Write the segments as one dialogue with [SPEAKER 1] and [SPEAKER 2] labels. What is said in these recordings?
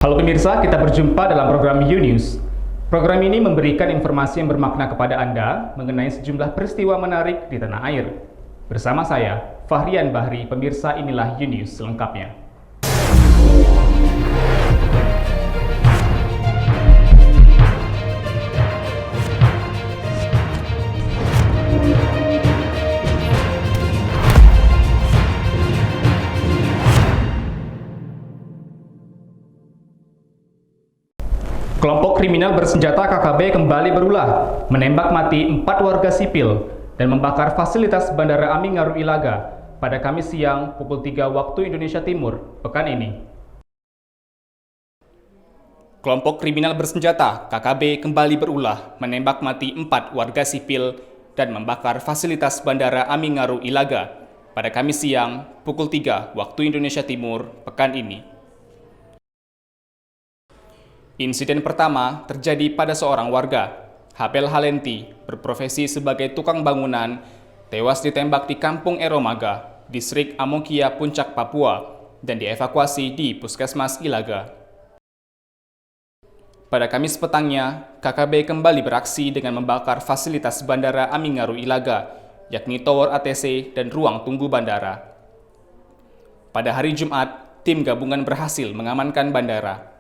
[SPEAKER 1] Halo pemirsa, kita berjumpa dalam program U-News. Program ini memberikan informasi yang bermakna kepada Anda mengenai sejumlah peristiwa menarik di tanah air. Bersama saya, Fahrian Bahri, pemirsa inilah U-News selengkapnya. Kelompok kriminal bersenjata KKB kembali berulah, menembak mati 4 warga sipil dan membakar fasilitas Bandara Aming Ngaru Ilaga pada Kamis siang pukul 3 waktu Indonesia Timur, pekan ini. Kelompok kriminal bersenjata KKB kembali berulah, menembak mati 4 warga sipil dan membakar fasilitas Bandara Aming Ngaru Ilaga pada Kamis siang pukul 3 waktu Indonesia Timur, pekan ini. Insiden pertama terjadi pada seorang warga, Hapel Halenti, berprofesi sebagai tukang bangunan, tewas ditembak di Kampung Eromaga, Distrik Amokia, Puncak, Papua, dan dievakuasi di Puskesmas Ilaga. Pada Kamis petangnya, KKB kembali beraksi dengan membakar fasilitas Bandara Aming Ngaru Ilaga, yakni Tower ATC dan ruang tunggu bandara. Pada hari Jumat, tim gabungan berhasil mengamankan bandara.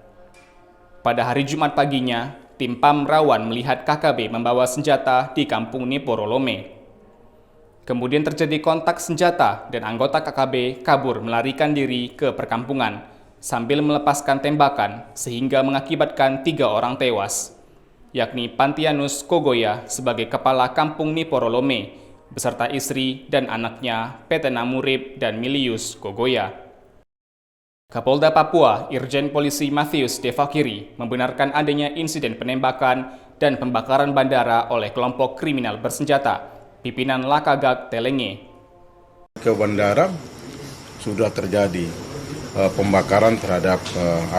[SPEAKER 1] Pada hari Jumat paginya, tim PAM rawan melihat KKB membawa senjata di Kampung Niporolome. Kemudian terjadi kontak senjata dan anggota KKB kabur melarikan diri ke perkampungan sambil melepaskan tembakan sehingga mengakibatkan 3 orang tewas, yakni Pantianus Kogoya sebagai kepala Kampung Niporolome beserta istri dan anaknya Petena Murib dan Milius Kogoya. Kapolda Papua, Irjen Polisi Mattheus Devakiri, membenarkan adanya insiden penembakan dan pembakaran bandara oleh kelompok kriminal bersenjata, pimpinan Lakagak Telenge.
[SPEAKER 2] Ke bandara sudah terjadi pembakaran terhadap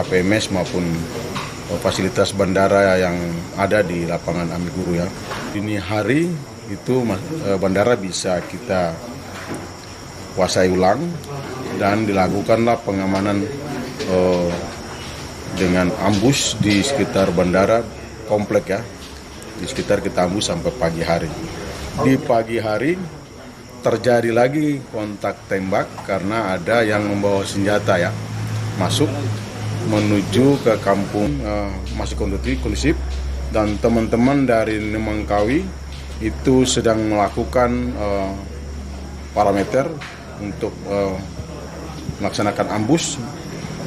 [SPEAKER 2] APMS maupun fasilitas bandara yang ada di lapangan Amiguru ya. Dini hari itu bandara bisa kita kuasai ulang dan dilakukanlah pengamanan dengan ambush di sekitar bandara komplek ya, di sekitar kita ambush sampai pagi hari. Di pagi hari terjadi lagi kontak tembak karena ada yang membawa senjata ya masuk menuju ke kampung masih kondusif dan teman-teman dari Nemangkawi itu sedang melakukan parameter untuk melaksanakan ambush.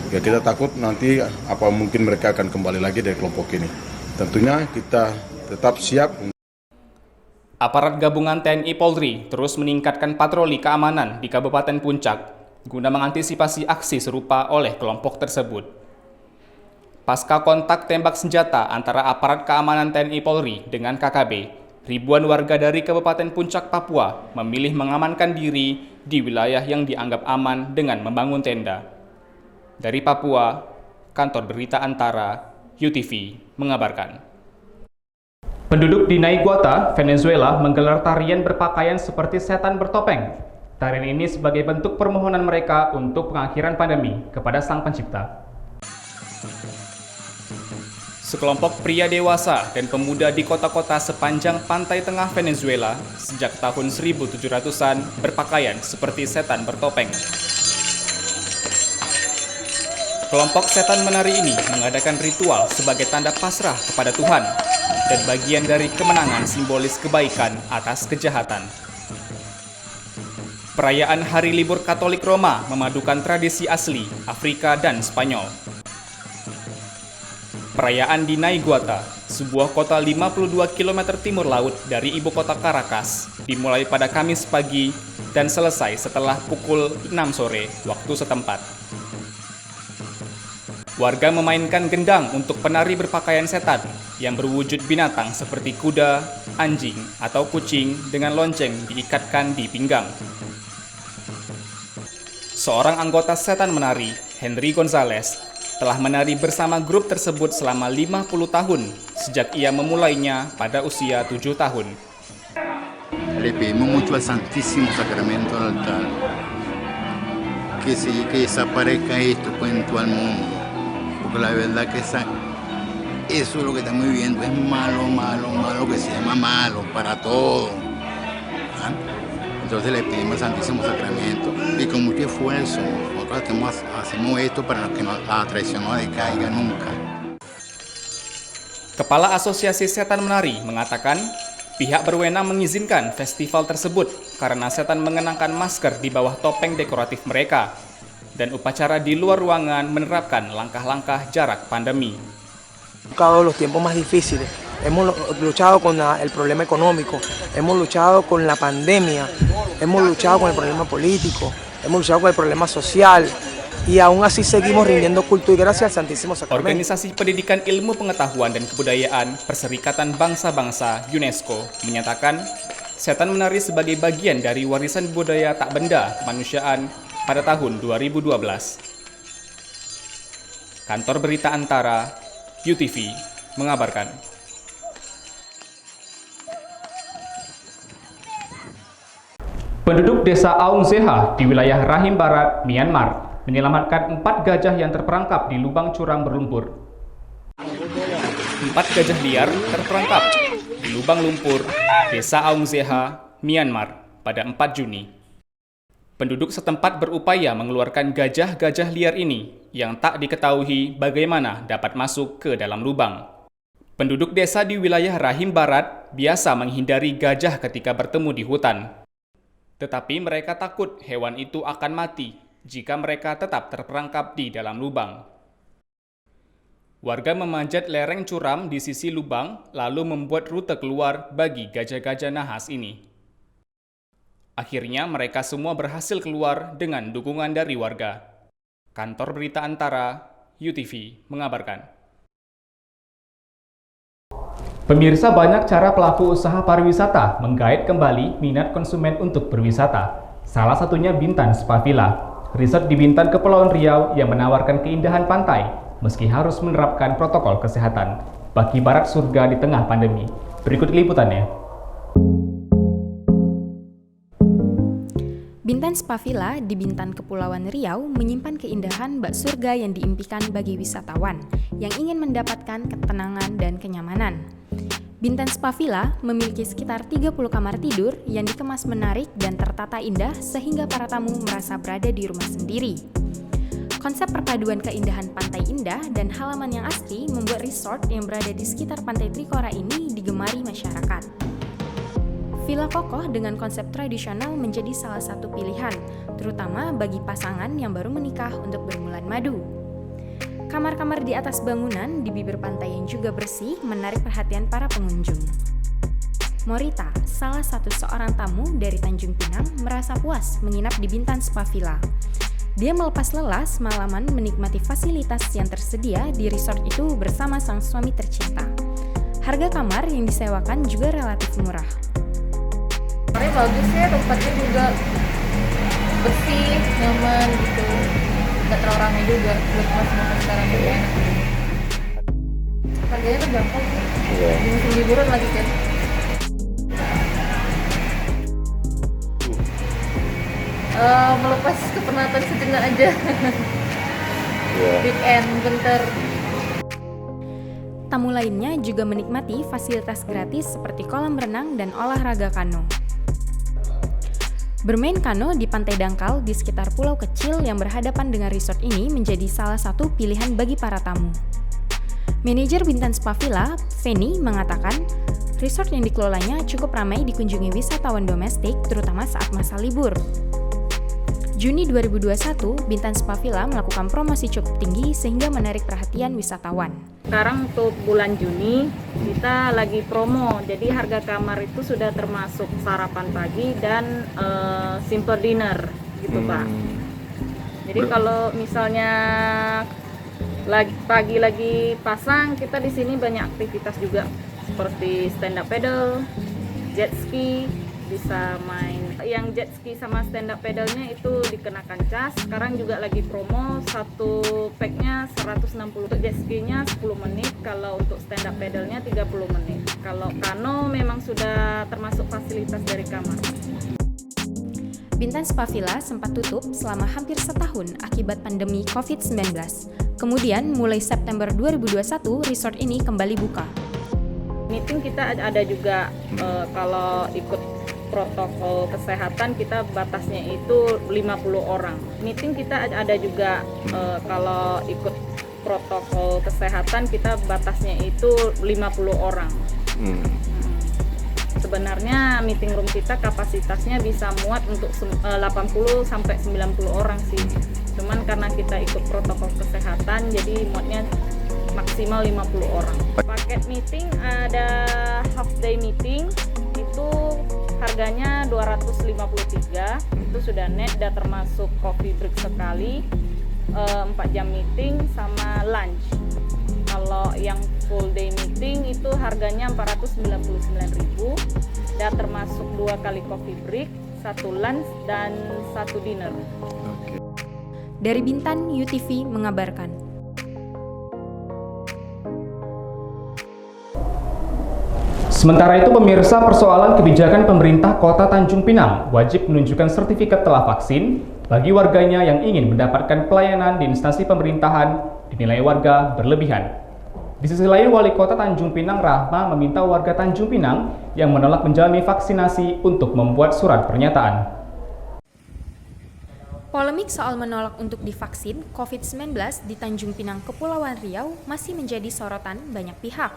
[SPEAKER 2] Ya, kita takut nanti apa mungkin mereka akan kembali lagi dari kelompok ini. Tentunya kita tetap siap.
[SPEAKER 1] Aparat gabungan TNI Polri terus meningkatkan patroli keamanan di Kabupaten Puncak guna mengantisipasi aksi serupa oleh kelompok tersebut. Pasca kontak tembak senjata antara aparat keamanan TNI Polri dengan KKB, ribuan warga dari Kabupaten Puncak, Papua memilih mengamankan diri di wilayah yang dianggap aman dengan membangun tenda. Dari Papua, Kantor Berita Antara, UTV, mengabarkan. Penduduk di Naiguata, Venezuela menggelar tarian berpakaian seperti setan bertopeng. Tarian ini sebagai bentuk permohonan mereka untuk pengakhiran pandemi kepada Sang Pencipta. Sekelompok pria dewasa dan pemuda di kota-kota sepanjang pantai tengah Venezuela sejak tahun 1700-an berpakaian seperti setan bertopeng. Kelompok setan menari ini mengadakan ritual sebagai tanda pasrah kepada Tuhan dan bagian dari kemenangan simbolis kebaikan atas kejahatan. Perayaan Hari Libur Katolik Roma memadukan tradisi asli Afrika dan Spanyol. Perayaan di Naiguata, sebuah kota 52 km timur laut dari ibu kota Caracas, dimulai pada Kamis pagi dan selesai setelah pukul 6 sore waktu setempat. Warga memainkan gendang untuk penari berpakaian setan yang berwujud binatang seperti kuda, anjing, atau kucing dengan lonceng diikatkan di pinggang. Seorang anggota setan menari, Henry Gonzalez, telah menari bersama grup tersebut selama 50 tahun sejak ia memulainya pada usia 7 tahun.
[SPEAKER 3] Le pedimos mucho al Santísimo Sacramento del altar que desaparezca esto cuento al mundo, porque la verdad que eso es lo que estamos viviendo, es malo, malo, malo, que se llama malo para todo. ¿Ah? Entonces le pedimos al Santísimo Sacramento y con mucho esfuerzo nosotros hacemos esto para que la traición no decaiga nunca.
[SPEAKER 1] Kepala Asosiasi Setan Menari mengatakan pihak berwenang mengizinkan festival tersebut karena setan mengenakan masker di bawah topeng dekoratif mereka dan upacara di luar ruangan menerapkan langkah-langkah jarak pandemi.
[SPEAKER 4] Los tiempos más difíciles. Hemos luchado con el problema económico, hemos luchado con la pandemia, hemos luchado con el problema político, hemos luchado con el problema social y aún así seguimos rindiendo culto y gracia al Santísimo Sacramento.
[SPEAKER 1] Organisasi Pendidikan Ilmu Pengetahuan dan Kebudayaan Perserikatan Bangsa-Bangsa UNESCO menyatakan setan menari sebagai bagian dari warisan budaya tak benda kemanusiaan pada tahun 2012. Kantor Berita Antara UTV mengabarkan. Penduduk desa Aung Zeha di wilayah Rahim Barat, Myanmar, menyelamatkan 4 gajah yang terperangkap di lubang curam berlumpur. 4 gajah liar terperangkap di lubang lumpur desa Aung Zeha, Myanmar pada 4 Juni. Penduduk setempat berupaya mengeluarkan gajah-gajah liar ini yang tak diketahui bagaimana dapat masuk ke dalam lubang. Penduduk desa di wilayah Rahim Barat biasa menghindari gajah ketika bertemu di hutan. Tetapi mereka takut hewan itu akan mati jika mereka tetap terperangkap di dalam lubang. Warga memanjat lereng curam di sisi lubang lalu membuat rute keluar bagi gajah-gajah nahas ini. Akhirnya mereka semua berhasil keluar dengan dukungan dari warga. Kantor Berita Antara UTV mengabarkan. Pemirsa, banyak cara pelaku usaha pariwisata menggait kembali minat konsumen untuk berwisata. Salah satunya Bintan Spa Villa, resort di Bintan, Kepulauan Riau yang menawarkan keindahan pantai meski harus menerapkan protokol kesehatan bagi barat surga di tengah pandemi. Berikut liputannya.
[SPEAKER 5] Bintan Spa Villa di Bintan, Kepulauan Riau menyimpan keindahan bak surga yang diimpikan bagi wisatawan yang ingin mendapatkan ketenangan dan kenyamanan. Bintan Spa Villa memiliki sekitar 30 kamar tidur yang dikemas menarik dan tertata indah sehingga para tamu merasa berada di rumah sendiri. Konsep perpaduan keindahan pantai indah dan halaman yang asri membuat resort yang berada di sekitar Pantai Trikora ini digemari masyarakat. Villa kokoh dengan konsep tradisional menjadi salah satu pilihan, terutama bagi pasangan yang baru menikah untuk berbulan madu. Kamar-kamar di atas bangunan di bibir pantai yang juga bersih menarik perhatian para pengunjung. Morita, salah satu seorang tamu dari Tanjung Pinang, merasa puas menginap di Bintan Spa Villa. Dia melepas lelah semalaman menikmati fasilitas yang tersedia di resort itu bersama sang suami tercinta. Harga kamar yang disewakan juga relatif murah.
[SPEAKER 6] Kamarnya bagus ya, tempatnya juga bersih, nyaman gitu. Nggak terlalu ramai juga buat makan sekarang juga enak. Harganya terjangkau sih. Di musim liburan lagi kan. Melepas kepenatan sejenak aja. Weekend bentar.
[SPEAKER 5] Tamu lainnya juga menikmati fasilitas gratis seperti kolam renang dan olahraga kano. Bermain kano di pantai dangkal di sekitar pulau kecil yang berhadapan dengan resort ini menjadi salah satu pilihan bagi para tamu. Manajer Bintan Spa Villa, Feni, mengatakan resort yang dikelolanya cukup ramai dikunjungi wisatawan domestik terutama saat masa libur. Juni 2021, Bintan Spa Villa melakukan promosi cukup tinggi sehingga menarik perhatian wisatawan.
[SPEAKER 7] Sekarang untuk bulan Juni kita lagi promo, jadi harga kamar itu sudah termasuk sarapan pagi dan simple dinner gitu Pak. Jadi kalau misalnya pagi lagi pasang, kita di sini banyak aktivitas juga seperti stand up paddle, jet ski, bisa main. Yang jet ski sama stand up paddle-nya itu dikenakan cas. Sekarang juga lagi promo, satu pack-nya 160. Untuk jet ski-nya 10 menit, kalau untuk stand up paddle-nya 30 menit. Kalau kano memang sudah termasuk fasilitas dari kamar.
[SPEAKER 5] Bintan Spa Villa sempat tutup selama hampir setahun akibat pandemi COVID-19. Kemudian, mulai September 2021, resort ini kembali buka.
[SPEAKER 7] Meeting kita ada juga kalau ikut protokol kesehatan kita batasnya itu 50 orang. Meeting kita ada juga kalau ikut protokol kesehatan kita batasnya itu 50 orang. Sebenarnya meeting room kita kapasitasnya bisa muat untuk 80 sampai 90 orang sih. Cuman karena kita ikut protokol kesehatan jadi muatnya maksimal 50 orang. Paket meeting ada half day meeting itu harganya 253, itu sudah net, sudah termasuk coffee break sekali, 4 jam meeting sama lunch. Kalau yang full day meeting itu harganya 499.000, sudah termasuk 2 kali coffee break, 1 lunch dan 1 dinner.
[SPEAKER 5] Dari Bintan, UTV mengabarkan.
[SPEAKER 1] Sementara itu pemirsa, persoalan kebijakan pemerintah Kota Tanjung Pinang wajib menunjukkan sertifikat telah vaksin bagi warganya yang ingin mendapatkan pelayanan di instansi pemerintahan dinilai warga berlebihan. Di sisi lain, Wali Kota Tanjung Pinang Rahma meminta warga Tanjung Pinang yang menolak menjalani vaksinasi untuk membuat surat pernyataan.
[SPEAKER 5] Polemik soal menolak untuk divaksin COVID-19 di Tanjung Pinang, Kepulauan Riau masih menjadi sorotan banyak pihak.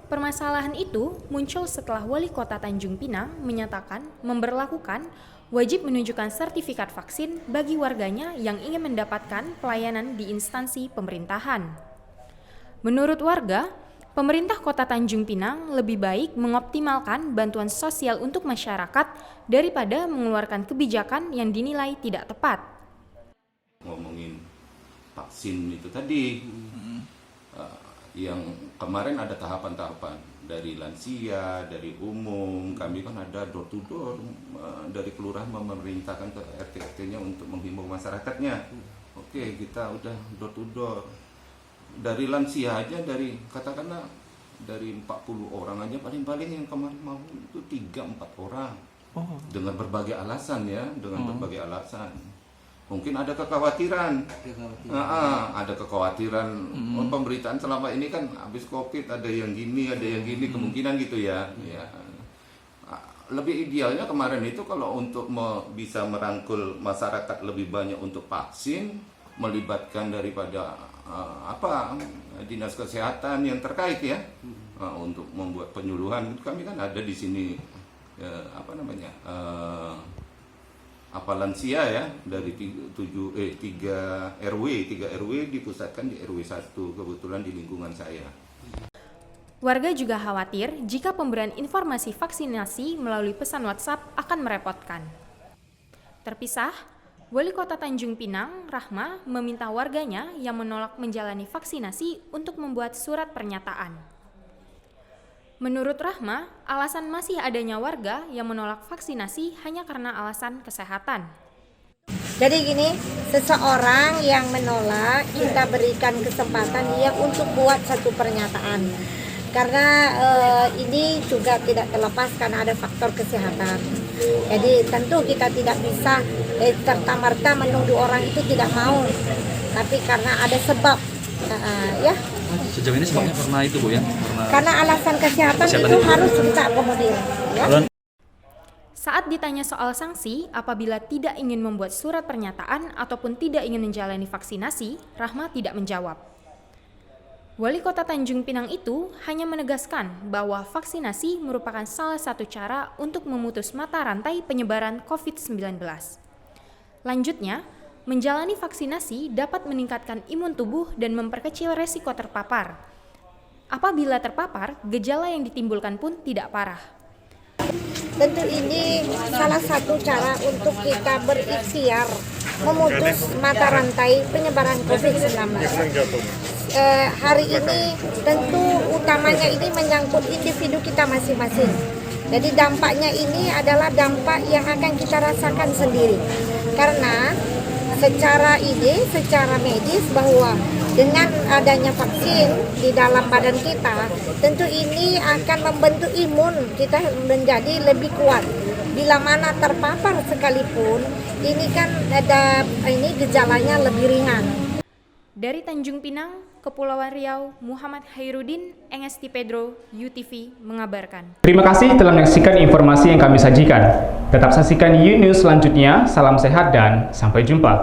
[SPEAKER 5] Permasalahan itu muncul setelah Wali Kota Tanjung Pinang menyatakan memberlakukan wajib menunjukkan sertifikat vaksin bagi warganya yang ingin mendapatkan pelayanan di instansi pemerintahan. Menurut warga, pemerintah Kota Tanjung Pinang lebih baik mengoptimalkan bantuan sosial untuk masyarakat daripada mengeluarkan kebijakan yang dinilai tidak tepat.
[SPEAKER 8] Ngomongin vaksin itu tadi, yang kemarin ada tahapan-tahapan dari lansia, dari umum, kami kan ada door to door dari kelurahan memerintahkan ke RT-RT-nya untuk menghimbau masyarakatnya. Oke, kita udah door to door. Dari lansia aja, dari katakanlah dari 40 orang aja paling-paling yang kemarin mau itu 3-4 orang. Dengan berbagai alasan ya, dengan berbagai alasan. Mungkin ada kekhawatiran, ada kekhawatiran. Pemberitaan selama ini kan habis COVID ada yang gini, kemungkinan gitu ya. Lebih idealnya kemarin itu kalau untuk bisa merangkul masyarakat lebih banyak untuk vaksin, melibatkan daripada dinas kesehatan yang terkait ya, untuk membuat penyuluhan. Kami kan ada di sini lansia ya, dari 3 RW dipusatkan di RW 1, kebetulan di lingkungan saya.
[SPEAKER 5] Warga juga khawatir jika pemberian informasi vaksinasi melalui pesan WhatsApp akan merepotkan. Terpisah, Wali Kota Tanjung Pinang, Rahma, meminta warganya yang menolak menjalani vaksinasi untuk membuat surat pernyataan. Menurut Rahma, alasan masih adanya warga yang menolak vaksinasi hanya karena alasan kesehatan.
[SPEAKER 9] Jadi gini, seseorang yang menolak, kita berikan kesempatan dia untuk buat satu pernyataan. Karena ini juga tidak terlepas karena ada faktor kesehatan. Jadi tentu kita tidak bisa serta-merta menuduh orang itu tidak mau. Tapi karena ada sebab, ya.
[SPEAKER 10] Sejauh ini sebabnya pernah itu Bu ya?
[SPEAKER 9] Karena alasan kesehatan itu harus kita akomodir. Ya?
[SPEAKER 5] Saat ditanya soal sanksi apabila tidak ingin membuat surat pernyataan ataupun tidak ingin menjalani vaksinasi, Rahma tidak menjawab. Wali Kota Tanjung Pinang itu hanya menegaskan bahwa vaksinasi merupakan salah satu cara untuk memutus mata rantai penyebaran COVID-19. Lanjutnya, menjalani vaksinasi dapat meningkatkan imun tubuh dan memperkecil resiko terpapar. Apabila terpapar, gejala yang ditimbulkan pun tidak parah.
[SPEAKER 9] Tentu ini salah satu cara untuk kita berikhtiar memutus mata rantai penyebaran COVID-19. Hari ini tentu utamanya ini menyangkut individu kita masing-masing. Jadi dampaknya ini adalah dampak yang akan kita rasakan sendiri. Karena secara medis bahwa dengan adanya vaksin di dalam badan kita, tentu ini akan membentuk imun kita menjadi lebih kuat. Bila mana terpapar sekalipun, ini kan gejalanya lebih ringan.
[SPEAKER 5] Dari Tanjung Pinang, Kepulauan Riau, Muhammad Hairudin, Engesti Pedro, UTV mengabarkan.
[SPEAKER 1] Terima kasih telah menyaksikan informasi yang kami sajikan. Tetap saksikan U News selanjutnya. Salam sehat dan sampai jumpa.